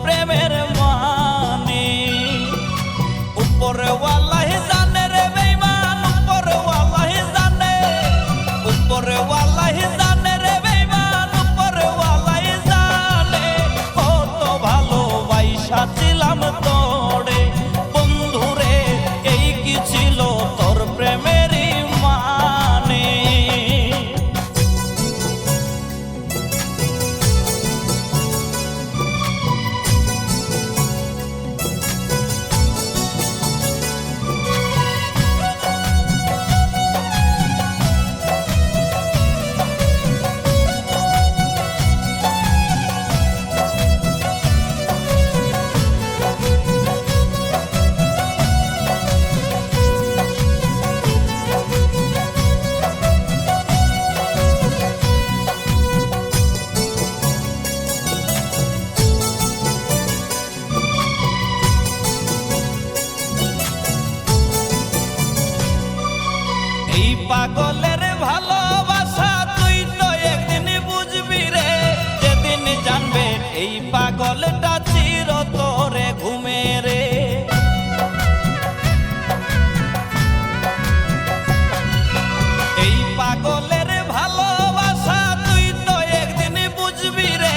প্রেমের মানে। উপরওয়ালাহি জানে রে বেঈমান, উপরওয়ালাহি জানে, উপরওয়ালাহি জানে রে বেঈমান, উপরওয়ালাহি জানে। কত ভালোবাসা ছিলাম তোরে বন্ধুরে, এই কি ছিল তোর প্রেমেরই মানে। এই পাগলের ভালোবাসা তুই তো একদিন বুঝবি রে, যেদিন জানবে এই পাগলটা চিরতরে ঘুমে রে। এই পাগলের ভালোবাসা তুই তো একদিন বুঝবি রে,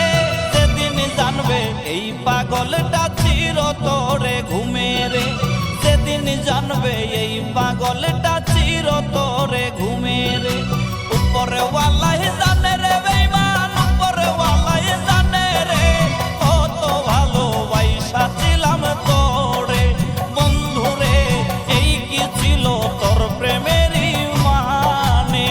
যেদিন জানবে এই পাগলটা চিরতরে ঘুমে রে। যেদিন জানবে এই পাগলটা চিরতরে ঘুমে রে। উপরওয়ালাহি জানে রে বেঈমান, উপরওয়ালাহি জানে রে। কত ভালোবাসা ছিলাম তোরে বন্ধুরে, এই কি ছিল তোর প্রেমেরই মানে।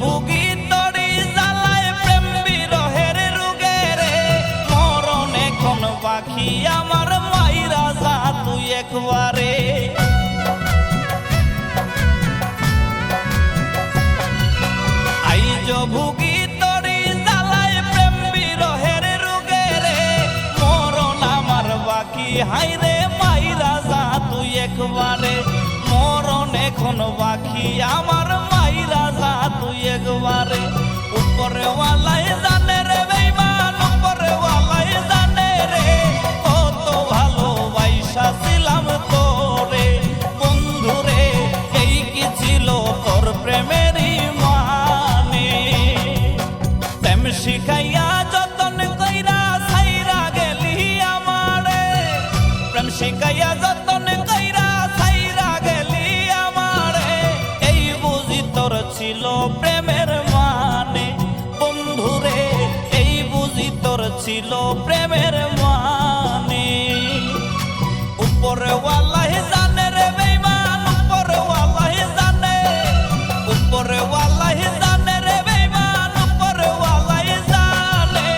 ভুগি তরি জ্বালায় প্রেম বিরহের রোগে রে, মরণ এখন বাকি আমার মাইরা যা তুই একবারে। আইজ ভুগি তরি জ্বালায় প্রেম বিরহের রোগে রে, মরণ আমার বাকি হাইরে মাইরা যা তুই একবারে। মরণ এখন বাকি আমার মাইরা যা তুই একবারে। উপরওয়ালাহি জানে রে বেঈমান, উপরওয়ালাহি জানে রে। কত ভালোবাসা ছিলাম তোরে বন্ধুরে, এই কি ছিল তোর প্রেমেরই মানে। প্রেম শিখাইয়া যতন কইরা ছাইরা গেলি আমারে, প্রেম শিখাইয়া যতন কইরা ছাইরা গেলি আমারে। এই বুঝি তোর ছিল প্রেমের মানে বন্ধুরে, এই বুঝি তোর ছিল প্রেমের মানে। উপরওয়ালাহি জানে রে বেঈমান, উপরওয়ালাহি জানে, উপরওয়ালাহি জানে রে বেঈমান, উপরওয়ালাহি জানে।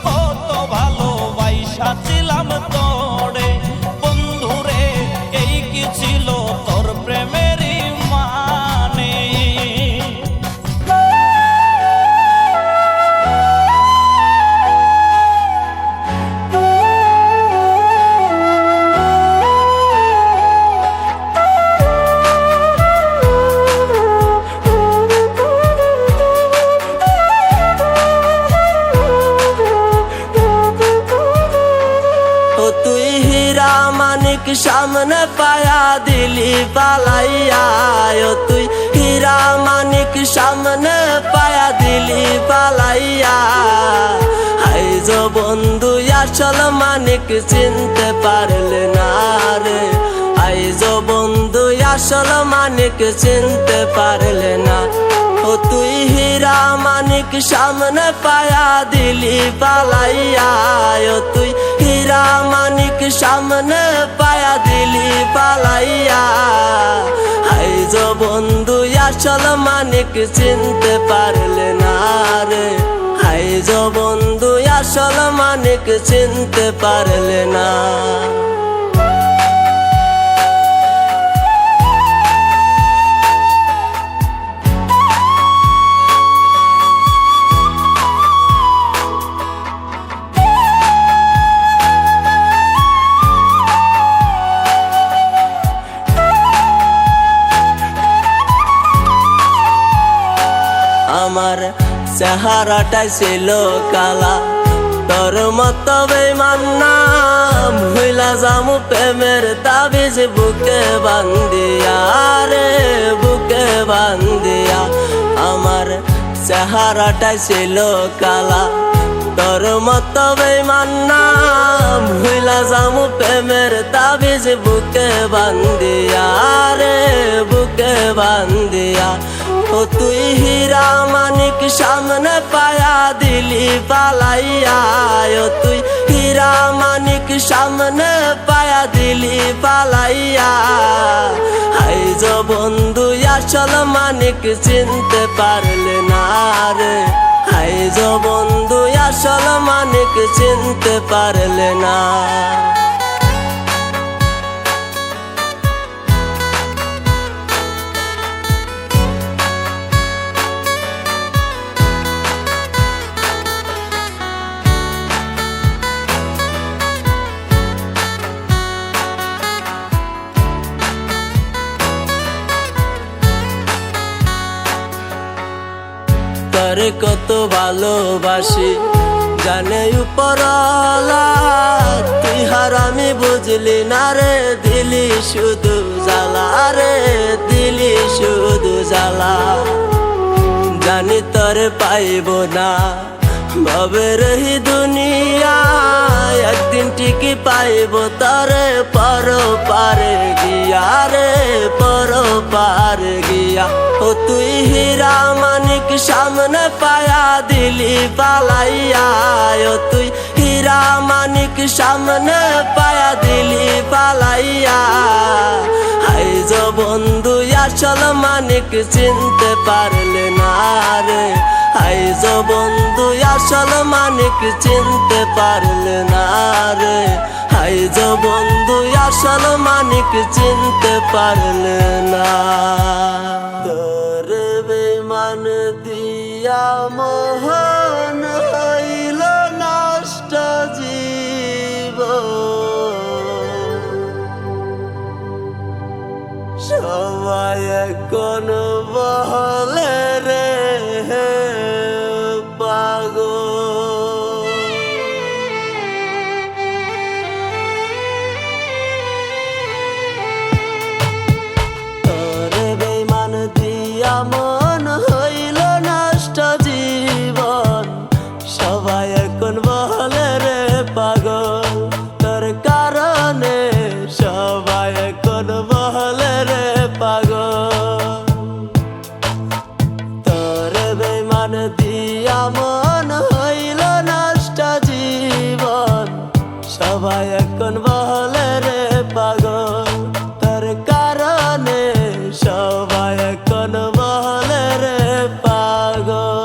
কত ভালোবাসা ছিলাম তোরে বন্ধুরে, এই কি ছিল তোর প্রেমেরই মানে। সামনে পায়া দিলি পালাইয়া, তুই হীরা মানিক সামনে পায়া দিলি পালাইয়া। আইজ বন্ধু আসল মানিক চিনতে পারলে না রে, আইজ বন্ধু আসল মানিক চিনতে পারলে না। ও ও তুই হীরা মানিক সামনে পায়া দিলি পালাইয়া, ও তুই হীরা মানিক সামনে পায়া দিলি পালাইয়া। আইজ বন্ধু আসল মানিক চিনতে পারলে না রে, আইজ বন্ধু আসল মানিক চিনতে পারলে না। আমার চেহারাটা ছিল কালা, তোর মতো বেঈমান না ভুইলা যামু প্রেমের তাবিজ বুকে বান্ধিয়া রে, বুকে বান্ধিয়া। আমার চেহারাটা ছিল কালা, তোর মতো বেঈমান না ভুইলা যামু প্রেমের তাবিজ বুকে বান্ধিয়া রে, বুকে বান্ধিয়া। ও তুই হীরা মানিক সামনে পায়া দিলি পালাইয়া, ও তুই হীরা মানিক সামনে পায়া দিলি পালাইয়া। আইজ বন্ধু আসল মানিক চিনতে পারলে না রে, আইজ বন্ধু আসল মানিক চিনতে পারলে না। তোরে কত ভালোবাসি জানে উপরওয়ালা, তুই হারামি বুঝলি না রে, দিলি শুধু জ্বালা রে, দিলি শুধু জ্বালা। জানি তোরে পাইব না ভবের হি দুনিয়া, একদিন ঠিকই পাইব তোরে পর পারে গিয়া রে, পর পারে গিয়া। ও তুই হীরা মানিক সামনে পায়া দিলি পালাইয়া, ও তুই হীরা মানিক সামনে পায়া দিলি পালাইয়া। আইজ বন্ধু আসল মানিক চিনতে পারলে না রে, আইজ বন্ধু আসল মানিক চিনতে পারলে না রে, আইজ বন্ধু আসল মানিক চিনতে পারলে না। তোরে বেঈমান দিয়া মোহন হইল নষ্ট জীবন, সবাই এখন বলে রে পাগল। তোরে বেঈমান দিয়া মন হইল নষ্ট জীবন, সবাই এখন বলে রে পাগল। তোর কারণে সবাই এখন বলে রে পাগল। তোরে বেঈমান দিয়া মন হইল নষ্ট জীবন, সবাই এখন বলে রে পাগল। তোর কারণে সবাই এখন বলে রে পাগল।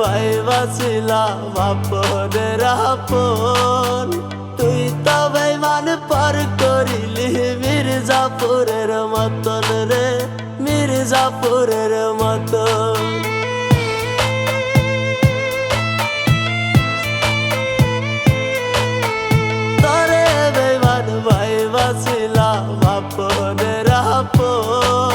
ভাইবাছিলাম আপনের আপন, তুই তো বেঈমান পর করিলি মির্জাপুরের মতন রে, মির্জাপুরের মতন। তোরে বেঈমান ভাইবাছিলাম আপনের আপন,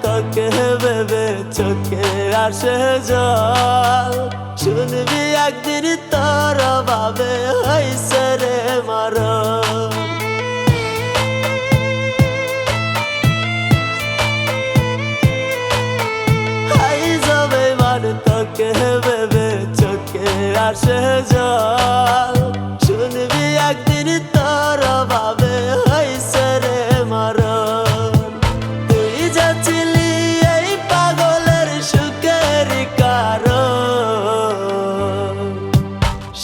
তোকে ভেবে চোখে আসে জল শুনবি একদিন তোর ভাবে হইছে রে মরণ তোকে ভেবে চোখে আসে জল শুনবি একদিন তোর ভাবে হইছে রে মরণ তুই যাচ্ছিলি এই পাগলের সুখের কারণ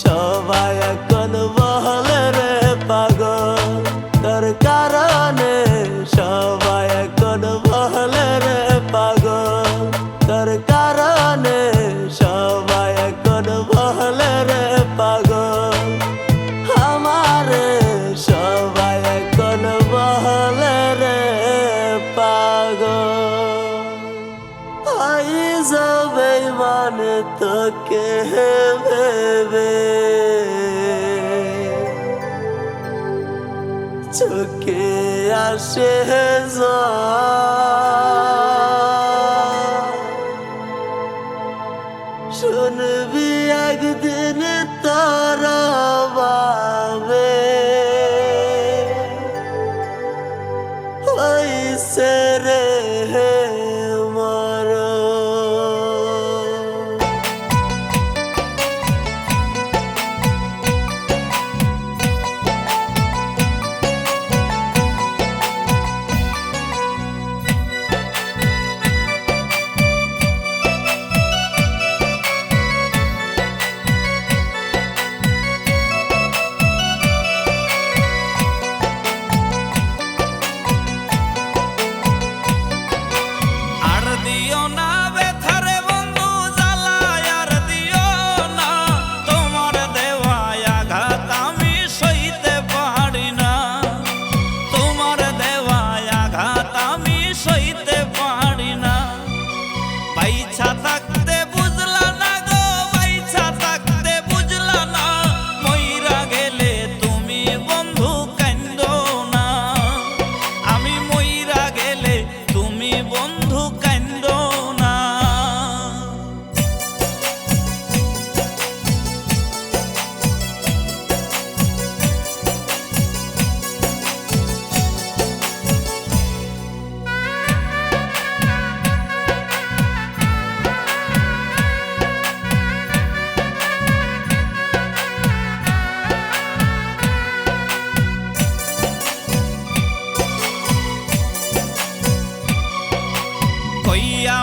সবাই এখন বলে রে পাগল তোর কারণে সবাই এখন বলে রে পাগল তোর কারণে সবাই এখন বলে রে পাগল আমারে সবাই এখন বলে রে পাগল আই যাবে মানে তোকে ভেবে চোখে আসে শুনবি একদিন তোর ভাবে হইছে রে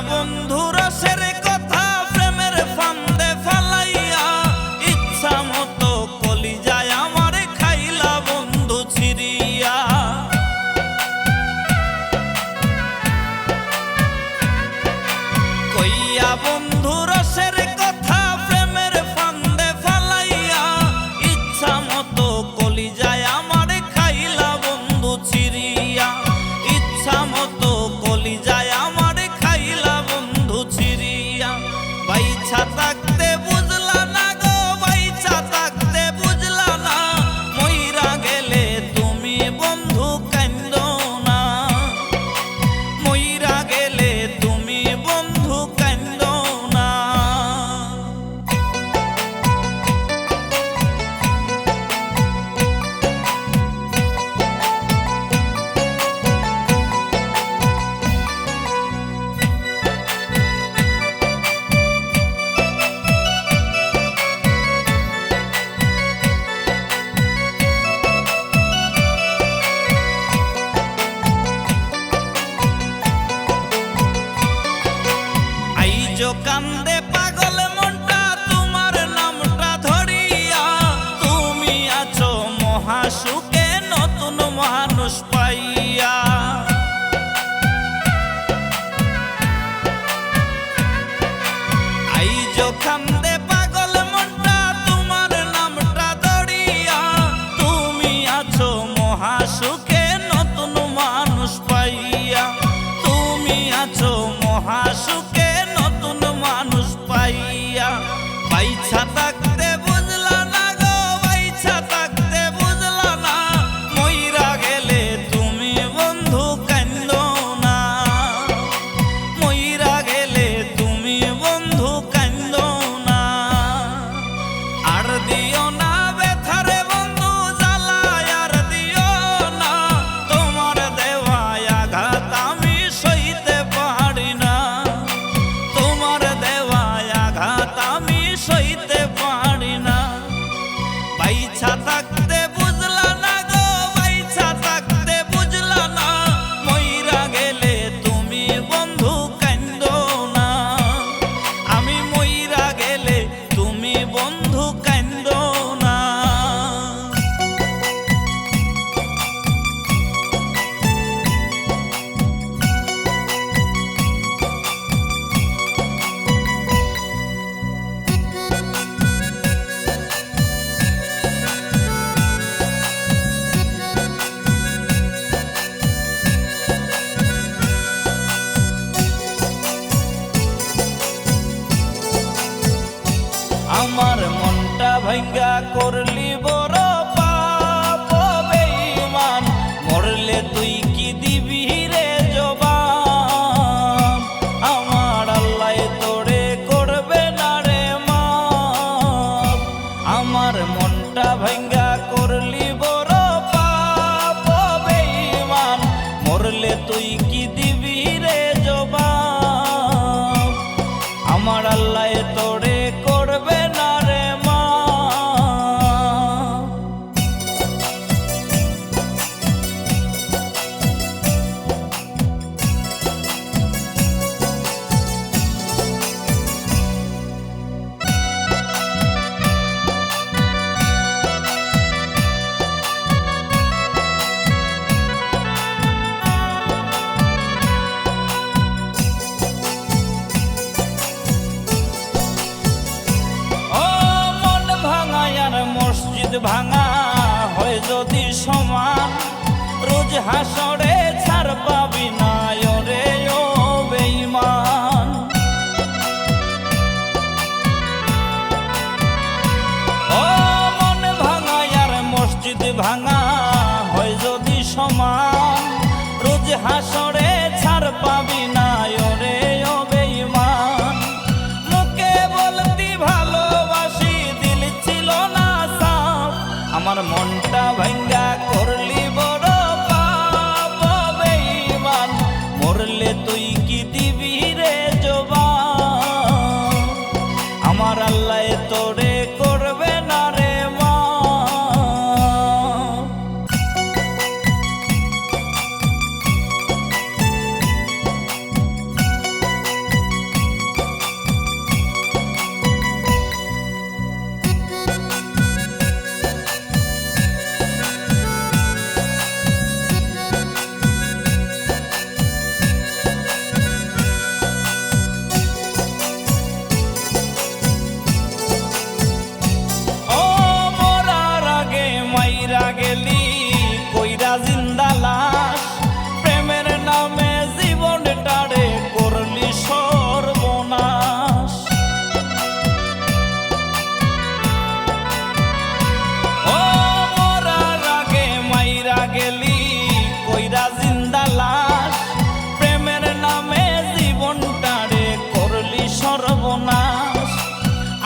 বন্ধু রসের কথা প্রেমের ফান্দে ফালাইয়া ইচ্ছা মতো কলিজায় আমার খাইলা বন্ধু ছিড়িয়া কইয়া বন্ধু রসের কথা প্রেমের ফান্দে ফালাইয়া ইচ্ছা মতো কলিজায় আমার খাইলা বন্ধু ছিড়িয়া ইচ্ছা মতো কলিজায় আমার বাইছা থাকতে বুঝলা না গো বাইছা থাকতে বুঝলা করলি বড় পাপ বেঈমান, মরলে তুই কি দিবি রে জবাব? আমার আল্লাহ তোরে করবে না রে মাপ। আমার মনটা ভাঙ্গা করলি বড় পাপ বেঈমান, মরলে তুই কি দিবি রে জবাব? আমার আল্লাহ তোরে করবে না রে মা। ভাঙা হয় যদি সমান, রোজ হাসরে ছাড় পাবি না রে ও বেঈমান। ও মন ভাঙা আর মসজিদ ভাঙা হয় যদি সমান, রোজ হাসরে ছাড় পাবি না রে ও বেঈমান। মুখে বলতি ভালোবাসি, দিল ছিল না। আমার মনটা ভাঙ্গা করলি বড় পাপ বেঈমান, মরলে তুই কি দিবি রে জবাব? আমার আল্লাহ তোরে করবে না রে মা। গেলি কইরা জিন্দা লাশ, প্রেমের নামে জীবনটারে করলি সর্বনাশ। ও মরার আগে মাইরা গেলি কইরা জিন্দা লাশ, প্রেমের নামে জীবনটারে করলি সর্বনাশ।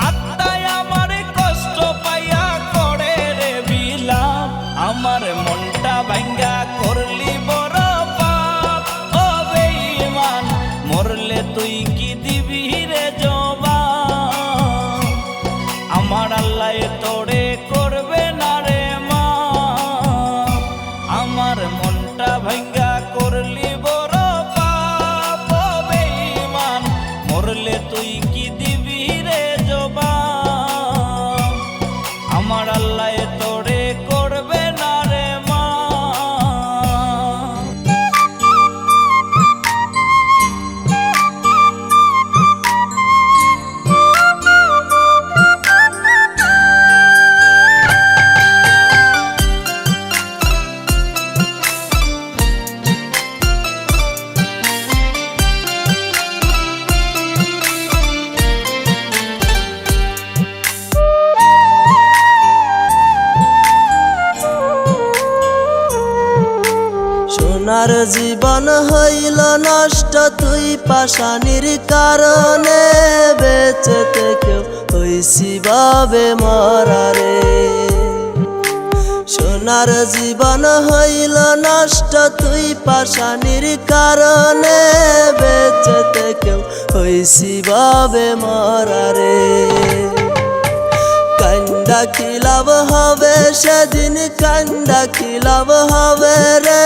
আত্মায় আমার কষ্ট পাইয়া করে রে বিলাপ, আমার মনটা ভাঙ্গা করলি বড় পাপ ও বেঈমান, মরলে তুই কি দিবি রে জবাব? আমার আল্লাহ তোরে করবে না রে মা। আমার মনটা ভাঙ্গা করলি বড় পাপ ও বেঈমান, মরলে তুই কি দিবি রে জবাব? আমার আল্লাহ তোরে করবে না রে মা। সোনার জীবন হইল নষ্ট তুই পাশানির কারণে, বেঁচে থেকেও হইছি ভাবে মরারে। সোনার জীবন হইল নষ্ট তুই পাশানির কারণে, বেঁচে থেকেও হইছি ভাবে মরারে। কান্দা খিলাব হবে সেদিন, কান্দা খিলাব হবে রে,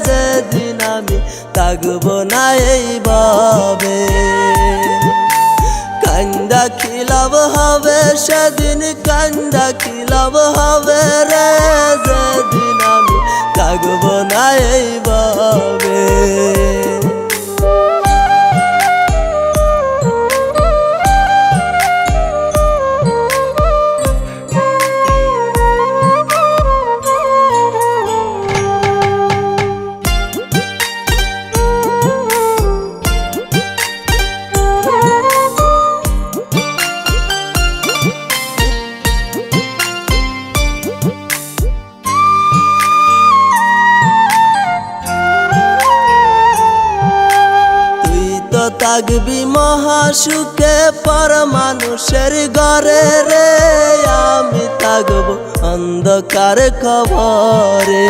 যেদিন আমি থাকব না এইভাবে। কান্দা খিলাব হবে সেদিন, কান্দা খিলাব হবে রে, যেদিন আমি থাকব না এইভাবে। থাকবি মহাসুখে পর মানুষের ঘরে রে, আমি থাকবো অন্ধকার কবরে।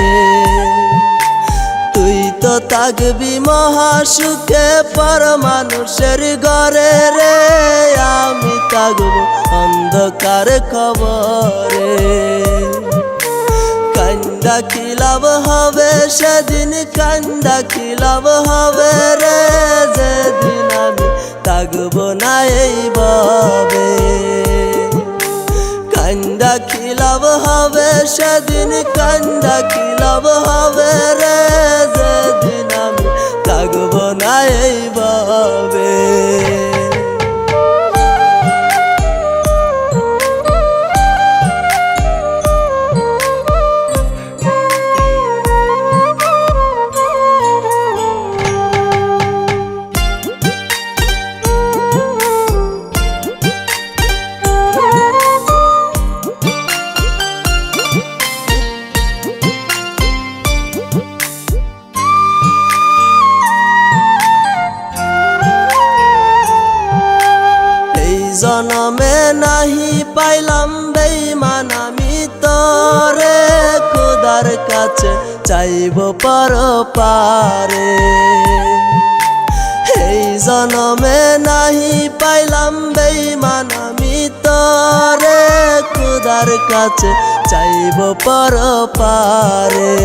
তুই তো থাকবি মহাসুখে পর মানুষের ঘরে রে, আমি থাকবো অন্ধকার কবরে। কান্দা কি লাভ হবে সেদিন, কান্দা কি লাভ হবে রে, যেদিন আমি থাকবো না এইভাবে। কান্দা কি লাভ হবে সেদিন, কান্দা কি লাভ হবে রে, যেদিন আমি থাকবো না এইভাবে। জনমে নাহি পাইলাম বেঈমান আমি তরে, খোদার কাছে চাইব পরপারে। এই জনমে নাহি পাইলাম বেঈমান আমি তরে, খোদার কাছে চাইব পরপারে।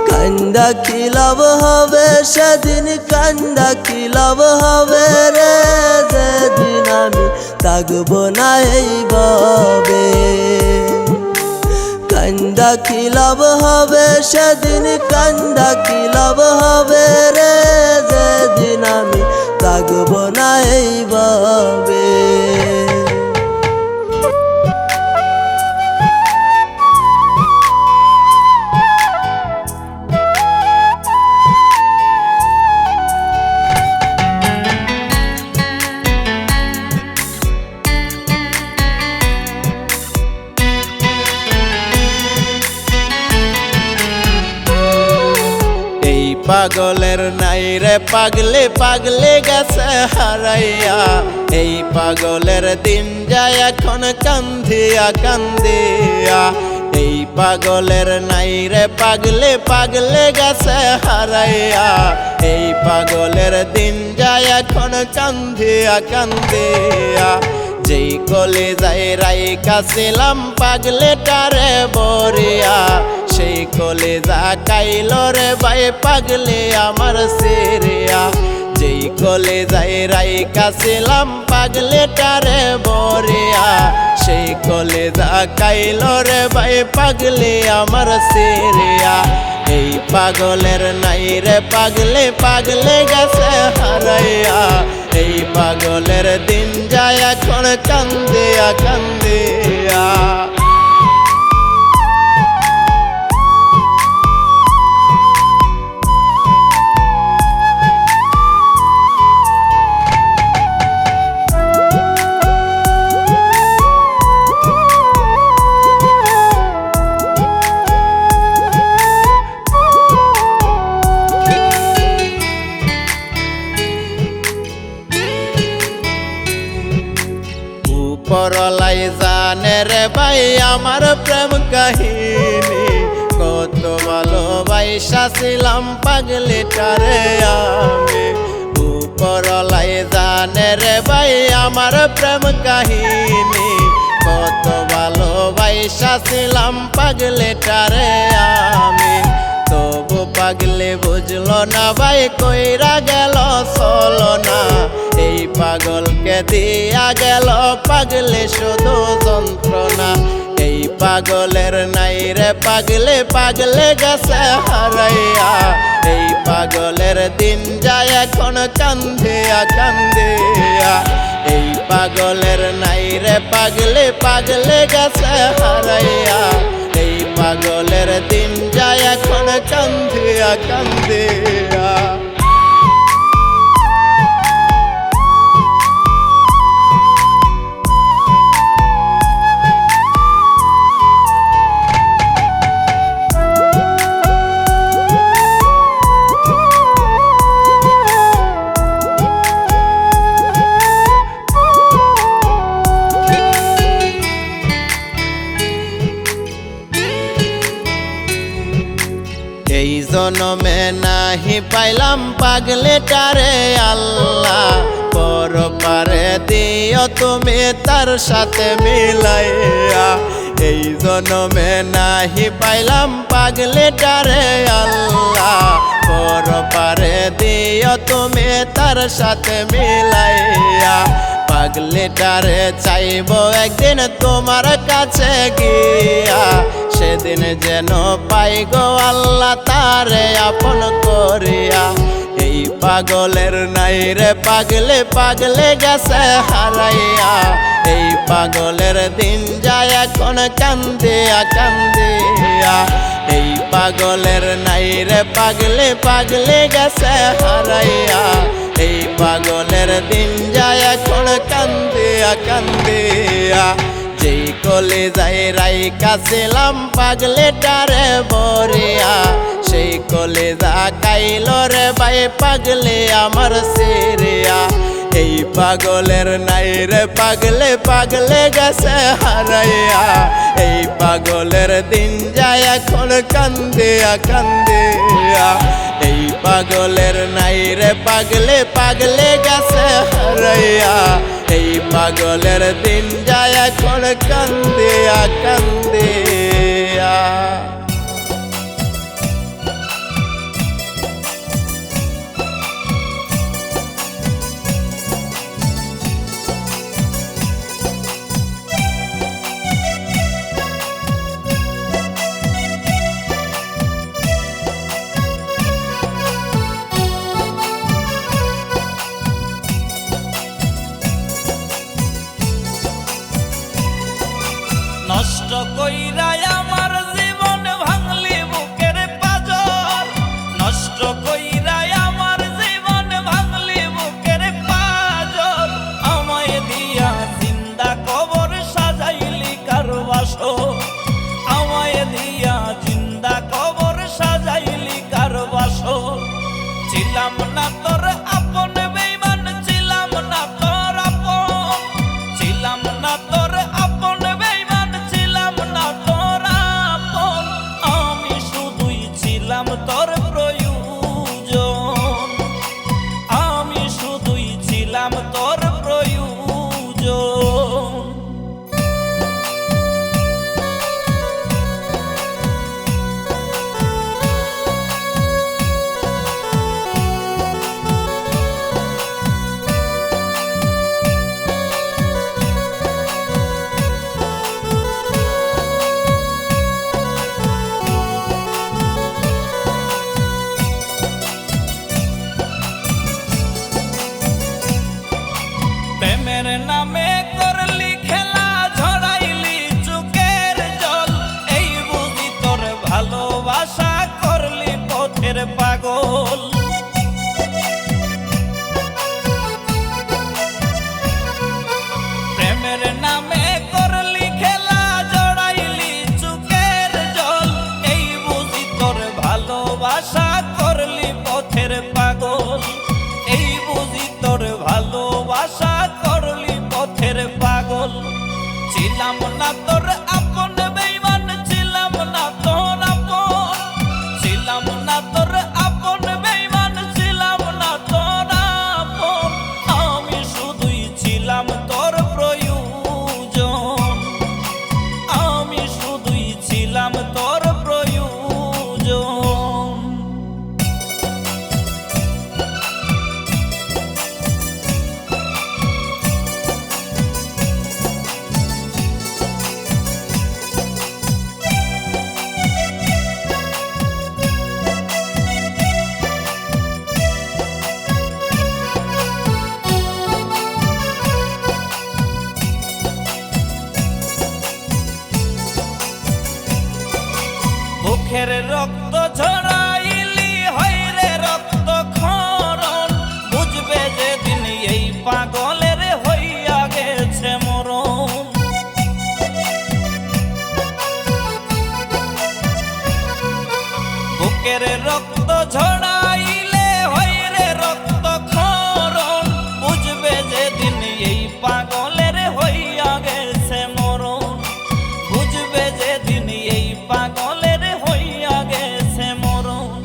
কান্দা কি লাভ হবে সেদিন, কান্দা কি লাভ হবে রে, যেদিন আমি থাকবো না এইভাবে। কান্দা কি লাভ হবে সেদিন, কান্দা কি লাভ হবে রে, যেদিন আমি থাকবো না এইভাবে। পাগলের নাই রে পাগলে, পাগলে গেছে হারাইয়া। এই পাগলের দিন যায় এখন কান্দিয়া কান্দিয়া। এই পাগলের নাই রে পাগলে, পাগলে গেছে হারাইয়া। এই পাগলের দিন যায় এখন কান্দিয়া কান্দিয়া। যেই কলে যাই রাইকা ছিলাম পাগলেটারে বরিয়া, সেই কলে যা কাইল রে ভাই পাগলে আমার সিরিয়া। যেই কলে যাই রাইকা ছিলাম পাগলেটারে বরিয়া, সেই কলে যা কাইল রে ভাই পাগলে আমার সিরিয়া। এই পাগলের নাই রে পাগলে, পাগলে গেছে হারাইয়া। এই পাগলের দিন যায় এখন কান্দিয়া কান্দিয়া। পরলাই জানে রে ভাই আমার প্রেম কাহিনী, কত ভালোবাসা ছিলাম পাগলেটারে আমি। পরলাই জানে রে ভাই আমার প্রেম কাহিনী, কত ভালোবাসা ছিলাম পাগলেটারে আমি। তবু পাগলে বুঝলো না ভাই কইরা গেল চলো না। এই পাগলকে দিয়া গেল পাগলে শুধু যন্ত্রণা। এই পাগলের নাই রে পাগলে, পাগলে গেছে হারাইয়া। এই পাগলের দিন যায় এখন কান্দিয়া কান্দিয়া। এই পাগলের নাই রে পাগলে, পাগলে গেছে হারাইয়া। এই পাগলের দিন যায় এখন কান্দিয়া কান্দিয়া। জনমে নাহি পাইলাম পাগলেটারে আল্লাহ, পরপারে দিও তুমি তার সাথে মিলাইয়া। এই জনমে নাহি পাইলাম পাগলেটারে আল্লাহ, পরপারে দিও তুমি তার সাথে মিলাইয়া। পাগলেটারে চাইব একদিন তোমার কাছে গিয়া, সেদিন যেন পাই গো আল্লাহ তারে আপন করিয়া। এই পাগলের নাই রে পাগলে পাগলে গেছে হারাইয়া, এই পাগলের দিন যায় এখন কান্দিয়া কান্দিয়া। এই পাগলের নাই রে পাগলে পাগলে গেছে হারাইয়া, এই পাগলের দিন যায় এখন কান্দিয়া কান্দিয়া। যেই কলে যাই রাইকাছিলাম পাগলেটারে বরিয়া, সেই কলে যা কাইল রে ভাই পাগলে আমার সিরিয়া। এই পাগলের নাই রে পাগলে পাগলে গেছে হারাইয়া, এই পাগলের দিন যায় এখন কান্দিয়া কান্দিয়া। এই পাগলের নাই রে পাগলে পাগলে গেছে হারাইয়া, এই পাগলের দিন যায় এখন কান্দিয়া কান্দিয়া। নষ্ট কইরা আমার জীবন ভাঙলি বুকের পাজর, নষ্ট কইরা আমার জীবন ভাঙলি বুকের পাজর। আমায় দিয়া জিন্দা কবর সাজাইলি কারো বাসর, আমায় দিয়া জিন্দা কবর সাজাইলি কারো বাসর। ছিলাম না তোর আপন বেঈমান, ছিলাম না তোর আপন, ছিলাম না তোর আপন বেঈমান, ছিলাম না তোর আপন। আমি শুধুই ছিলাম তোর প্রয়োজন, আমি শুধুই ছিলাম তোর প্রয়োজন। প্রেমের নামে করলি খেলা, ঝরাইলি চোখের জল, এই বুঝি তোর ভালোবাসা করলি পথের পাগল। প্রেমের নামে করলি খেলা, ঝরাইলি চোখের জল, এই বুঝি তোর ভালোবাসা করলি পথের পাগল, এই বুঝি তোর ভালোবাসা করলি পথের পাগল। ছিলাম না তোর আপন বেঈমান, ছিলাম না তোর আপন, ছিলাম না তোর আপন বেঈমান, ছিলাম না তোর আপন। আমি শুধুই ছিলাম তোর প্রয়োজন, আমি শুধুই ছিলাম তোর প্রয়োজন। বুকের রক্ত ঝরাইলি হইরে রক্ত ক্ষরণ, বুঝবে যেদিন এই পাগলের হইয়া গেছে মরণ। বুকের রক্ত ঝরাইলে হইরে রক্ত ক্ষরণ, বুঝবে যেদিন এই পাগলের হইয়া গেছে মরণ, বুঝবে যেদিন এই পাগলের হইয়া গেছে মরণ।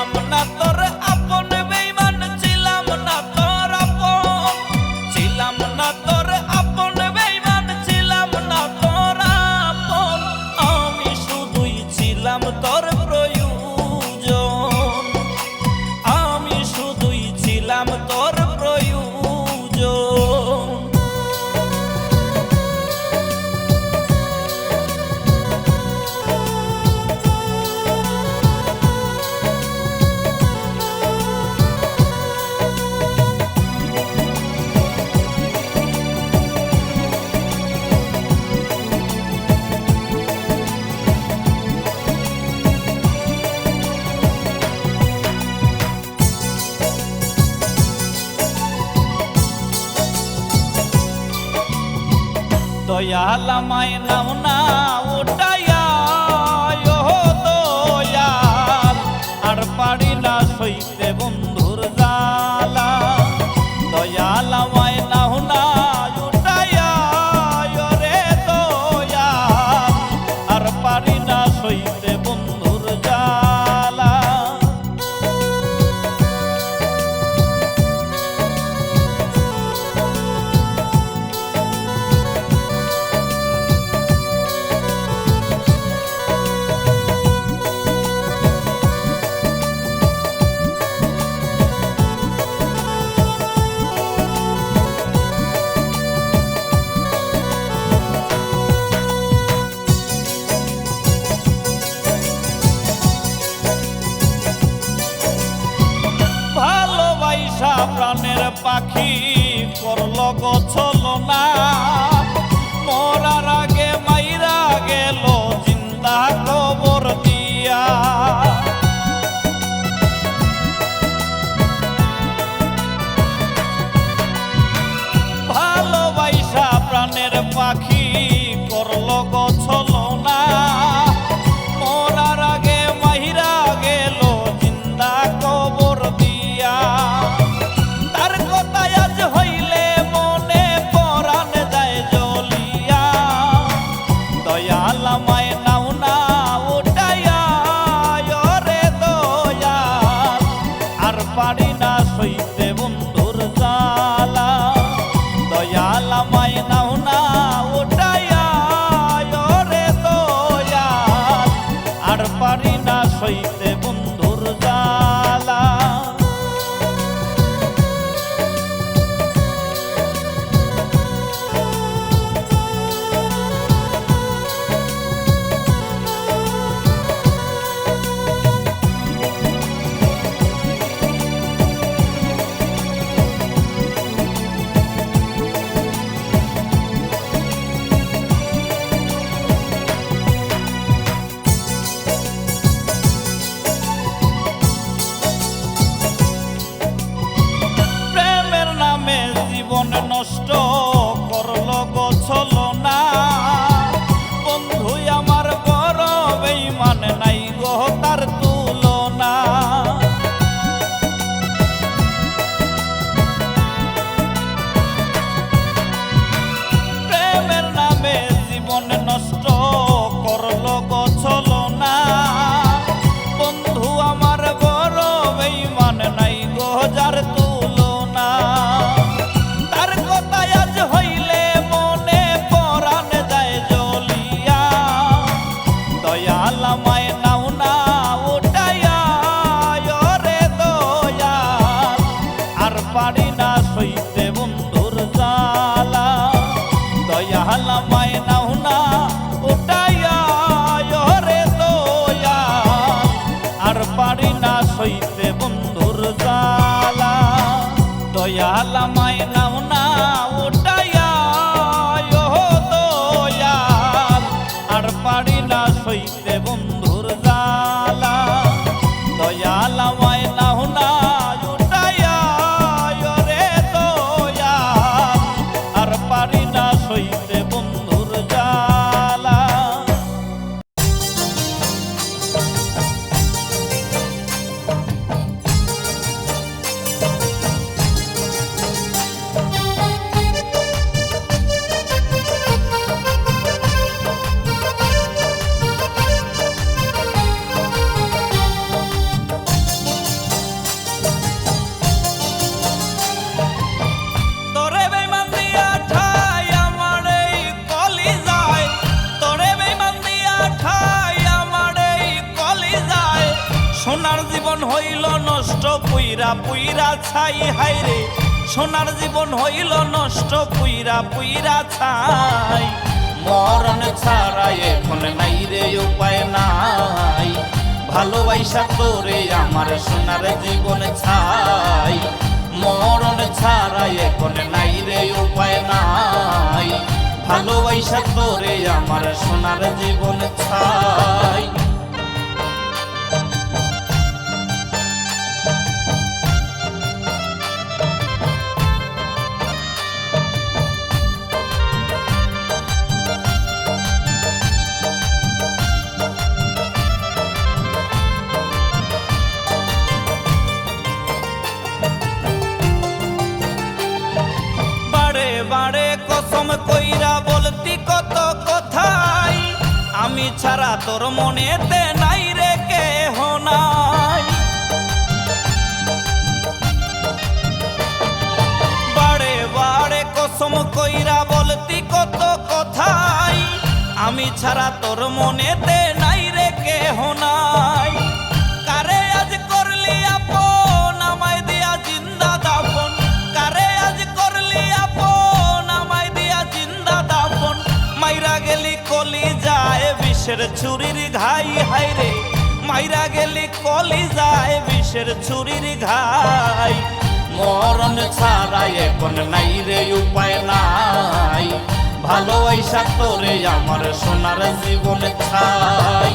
ছিলাম না তোর আপন বেঈমান ছিলাম না তোর আপন ছিলাম না তোর আপন বেঈমান ছিলাম না তোর আপন আমি শুধুই ছিলাম তোর প্রয়োজন আমি শুধুই ছিলাম তোর প্রয়োজন দয়াল আমায় নাও না উঠাইয়া ও দয়াল আর পারি না সইতে বন্ধুর জ্বালা দয়াল আমায় নাও না উঠাইয়া রে দয়াল আর পারি না সইতে বন্ধুর জ্বালা ভালোবাসা প্রাণের পাখি করলো গো ছলনা মরার আগে মাইরা গেল জিন্দা কবর দিয়া ভালোবাসা প্রাণের পাখি করলো গো ছলনা মরার আগে মাইরা গেল জিন্দা কবর দিয়া তার কথা আজ হইলে মনে পরাণ যায় জ্বলিয়া দয়াল আমায় নাও না উঠাইয়া রে দয়াল আর পারি না সইতে বন্ধুর জ্বালা দয়াল আমায় নাও না উঠাইয়া রে দয়াল আর পারি না সইতে বন্ধুর জ্বালা প্রেমের নামে জীবন নষ্ট করলো গো ছলনা বন্ধু আমার বড় বেঈমান নাই গো তার তুলনা প্রেমের নামে জীবন নষ্ট করলো গো ছলনা বন্ধু আমার বড় বেঈমান নাই গো যার তুলনা তার কথা আজ হইলে মনে পরাণ যায় জ্বলিয়া দয়াল আমায় নাও না উঠাইয়া রে দয়াল আর পারি না সইতে বন্ধুর জ্বালা দয়াল আমায় নাও না উঠাইয়া রে দয়াল আর পারি না সইতে বন্ধুর জ্বালা দয়াল আমায় নাও না উঠাইয়া দয়াল আর পারি না সইতে বন্ধুর জ্বালা দয়াল আমায় নাও না উঠাইয়া রে দয়াল আর পারি না সইতে বন্ধুর জ্বালা সোনার জীবন হইল নষ্ট পুইরা পুইরা ছাই হাইরে সোনার জীবন হইল নষ্ট পুইরা পুইরা ছাই মরণ ছাড়া এখন নাই রে উপায় নাই ভালোবাসা তোরে আমার সোনার জীবন ছাই মরণ ছাড়া এখন নাই রে উপায় নাই ভালোবাসা তোরে আমার সোনার জীবন ছাই বারে কসম কইরা বলতি কত কথাই আমি ছাড়া তোর মনেতে নাই রে কেহ নাই বারে বারে কসম কইরা বলতি কত কথাই আমি ছাড়া তোর মনেতে নাই রে কেহ নাই কারে আজ করলি আপন আমায় দিয়া জিন্দা দাফন কারে আজ করলি আপন আমায় দিয়া জিন্দা দাফন মাইরা গেলি কলি যায় বিষের ছুরির ঘাই হাইরে মাইরা গেলি কলি যায় বিষের ছুরির ঘাই মরণ ছাড়া এখন নাই রে উপায় নাই ভালোবাসা তোরে আমার সোনার জীবন ছাই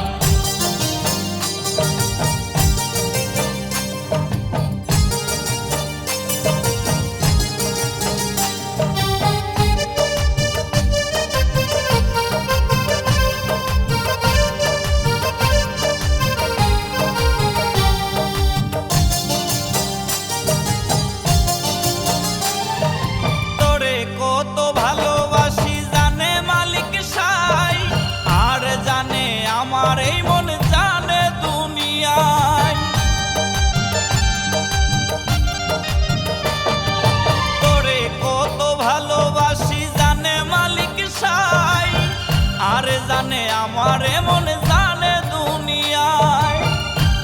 কত ভালোবাসি জানে মালিক সাই আর জানে আমার এই মন জানে দুনিয়ায় তোরে কত ভালোবাসি জানে মালিক সাই আর জানে আমার এই মন জানে দুনিয়ায়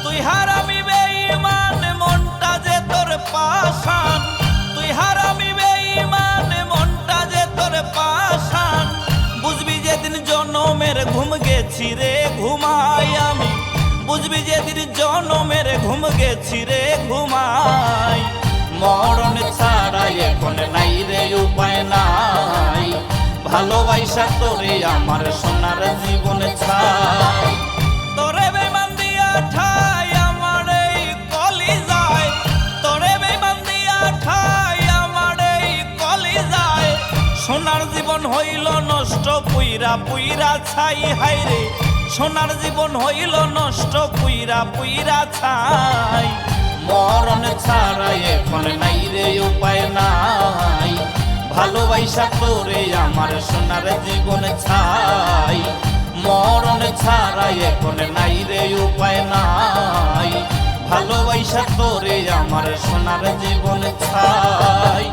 তুই হারামি বেঈমান মনটা যে তোর পাশান তুই হারামি পাশান বুঝবি যেদিন জনমের ঘুম গেছি রে ঘুমাই আমি বুঝবি যেদিন জনমের ঘুম গেছি রে ঘুমাই মরণ ছাড়া এখন নাই রে উপায় নাই ভালোবাসা তোরে আমার সোনার জীবন ছাই তোরে বেমান দিয়া ঠাই আমার এই কলি যায় তোরে বেমান দিয়া ঠাই আমার এই কলি যায় সোনার জীবন হইল নষ্ট পুইরা পুইরা ছাই হাইরে সোনার জীবন হইল নষ্ট পুইরা পুইরা ছাই মরণ ছাড়া এখন নাই রে উপায় নাই ভালোবাসা তোরে আমার সোনার জীবন ছাই মরণ ছাড়া এখন নাই রে উপায় নাই ভালোবাসা তোরে আমার সোনার জীবন ছাই।